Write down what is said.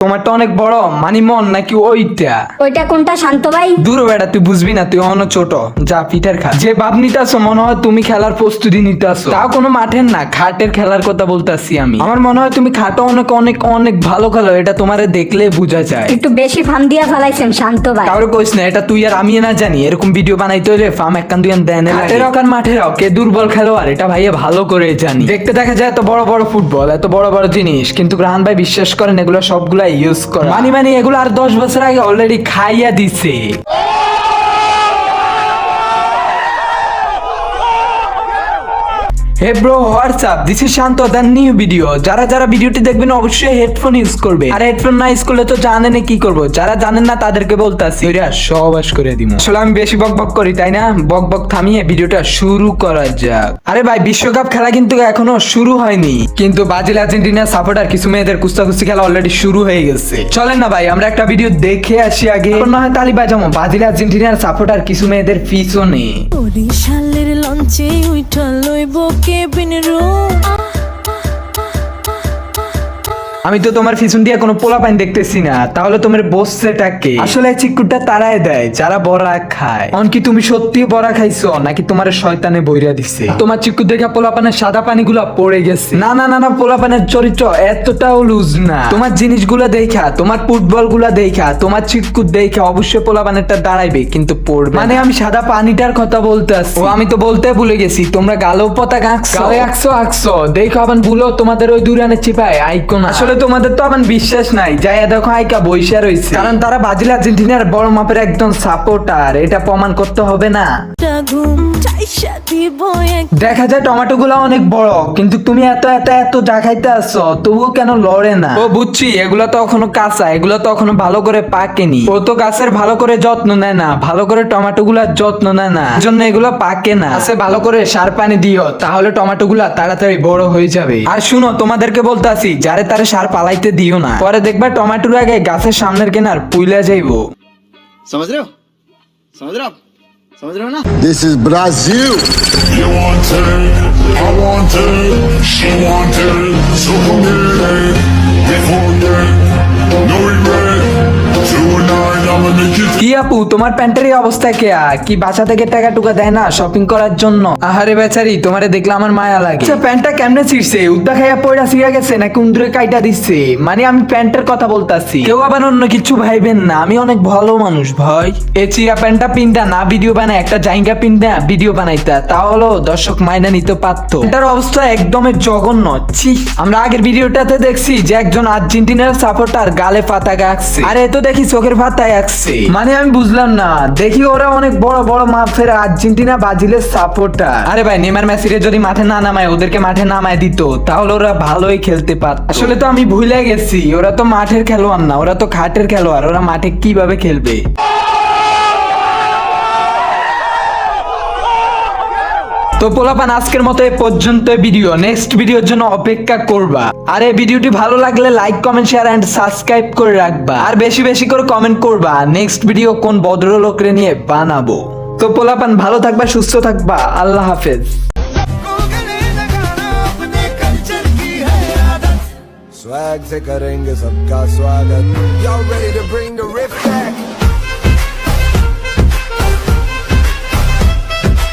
তোমারটা অনেক বড় মানি মন নাকি ওইটা? ওইটা কোনটা শান্ত ভাই? দূর বেটা, তুই বুঝবি না, তুই অন্য ছোট। যা পিঠার খা। যে ভাব নিতেছো মনে হয় তুমি খেলার প্রস্তুতি নিতেছো, তাও কোনো মাঠের না, খাটের খেলার কথা বলতেছি আমি। আমার মনে হয় তুমি খাটো অনেক অনেক অনেক ভালো খেলো, এটা তোমারে দেখলে বোঝা যায়। একটু বেশি ফান দিয়া ফেলাইছেন শান্ত ভাই। কারো কইস না, এটা তুই আর আমি না জানি। এরকম ভিডিও বানাইতে হলে ফার্ম একখান দুই দেন হাটের অকার মাঠের কে দুর্বল খেলোয়াড় এটা ভাইয়া ভালো করে জানি। দেখতে দেখা যায় এত বড় বড় ফুটবল, এত বড় বড় জিনিস, কিন্তু রাহান ভাই বিশ্বাস করেন এগুলো সবগুলা ইউজ করে মানি এগুলো আর 10 বছর আগে অলরেডি খাইয়া দিছে। Hey bro, WhatsApp, this is Shanto the new video. যারা যারা ভিডিওটি দেখবেন অবশ্যই হেডফোন ইউজ করবে, আর হেডফোন না ইউজ করলে তো জানেন কি করবো। যারা জানেন না তাদেরকে বলতাছি সহবাস করে দিব। আসলে আমি বেশি বক বক করি তাই না? বক বক থামিয়ে ভিডিওটা শুরু করা যাক। আরে ভাই, বিশ্বকাপ খেলা কিন্তু এখনো শুরু হয়নি, কিন্তু ব্রাজিল আর্জেন্টিনার সাপোর্টার কিছু মেয়েদের কুস্তাকুস্তি খেলা অলরেডি শুরু হয়ে গেছে। চলেন না ভাই আমরা একটা ভিডিও দেখে আসি আগে, না হয় তালি বাজামো। ব্রাজিল আর্জেন্টিনার সাপোর্টার কিছু মেয়েদের পিছনে বরিশালের লঞ্চে উইঠা লইব কেবিন রুম। আমি তো তোমার পিছন দিয়ে কোনো পোলা পাইন দেখতেছি না, তাহলে তোমার বসছেটাকে? আসলে চিকুরটা তারাই দেয় যারা বড়া খায়। অনকি তুমি সত্যি বড়া খাইছো নাকি তোমার শয়তানে বইরা দিছে? তোমার চিকু দেখা পোলা পানের সাদা পানি গুলা পড়ে গেছে। না না না না, পোলা পানের চরিত্র এতটাও লুজ না। তোমার জিনিসগুলা দেখা, তোমার ফুটবল গুলা দেখা, তোমার চিকু দেখা অবশ্যই পোলা পানেরটা দাঁড়াইবে, কিন্তু পড়বে মানে আমি সাদা পানিটার কথা বলতে আসছি। ও আমি তো বলতে ভুলে গেছি, তোমরা গালো পতাকা আঁকছো দেখো আবার ভুলো তোমাদের ওই দুরানের চিপায় আইকন। আসলে তোমাদের তো আবার বিশ্বাস নাই, যাই দেখো আইকা বইসা রয়েছে, কারণ তারা ব্রাজিল আর্জেন্টিনার বড় মাপের একদম সাপোর্টার। এটা প্রমাণ করতে হবে না? দেখা যায় টমেটো গুলা অনেক বড়, কিন্তু তুমি এত এত এত যা খাইতে আসছো তবুও কেন লড়ে না? ও বুঝছি, এগুলো তো এখনো কাঁচা, এগুলো তো এখনো ভালো করে পাকেনি। ও তো গাছের ভালো করে যত্ন নেয় না, ভালো করে টমেটো গুলার যত্ন নেয় না, জন্য এগুলো পাকে না। গাছে ভালো করে সার পানি দিও, তাহলে টমেটো গুলা তাড়াতাড়ি বড় হয়ে যাবে। আর শুনো, তোমাদেরকে বলতে আসি, যারে তারে সার পালাইতে দিও না, পরে দেখবা টমেটোর আগে গাছের সামনের কেনার পুইলা যাইবো। समझ रहे हो समझ रहे हो आप समझ रहे हो ना। This is Brazil. You want it, I want it, she want it, so come here, before that, no regret, tonight I'ma make it. কি আপু, তোমার প্যান্টের এই অবস্থা কেয়া? কি বাসা থেকে টাকা টুকা দেয় না শপিং করার জন্য? আহারে বেচারি, তোমারে দেখলে আমার মায়া লাগে। আচ্ছা প্যান্টটা কেমনে ছিড়ছে? উদ্দা খাইয়া পয়রা ছিঁড়া গেছে নাকি উন্দরে কাইটা দিচ্ছে? মানে আমি প্যান্টের কথা বলতাছি, কেউ আবার অন্য কিছু ভাইবেন না, আমি অনেক ভালো মানুষ ভাই। এই চিরা প্যান্টটা পিনটা না ভিডিও বানায় একটা জাইঙ্গা পিনটা ভিডিও বানাইতা, তাহলে দর্শক মাইনা নিতে পারতো। এটার অবস্থা একদমই জঘন্য। ছি, আমরা আগের ভিডিওটাতে দেখছি যে একজন আর্জেন্টিনার সাপোর্টার গালে পাতাকা আঁকছে, আর এ তো দেখি চোখের পাতায় আঁকছে। মানে আমি বুঝলাম না, দেখি ওরা অনেক বড় বড় মাপের আর্জেন্টিনা ব্রাজিলের সাপোর্টার। আরে ভাই, নেইমার মেসিরে যদি মাঠে না নামায়, ওদেরকে মাঠে নামায় দিত, তাহলে ওরা ভালোই খেলতে পারত। আসলে তো আমি ভুলে গেছি, ওরা তো মাঠের খেলোয়াড় না, ওরা তো খাটের খেলোয়াড়। ওরা মাঠে কিভাবে খেলবে? তো পোলাপান, আজকের মতো এই পর্যন্ত ভিডিও। নেক্সট ভিডিওর জন্য অপেক্ষা করবা। আর এই ভিডিওটি ভালো লাগলে like comment share and subscribe করে রাখবা, আর বেশি বেশি করে কমেন্ট করবা নেক্সট ভিডিও কোন ভদ্রলোকরে নিয়ে বানাবো। তো পোলাপান ভালো থাকবা, সুস্থ থাকবা, আল্লাহ হাফেজ। Swag से करेंगे सबका स्वागत। Yo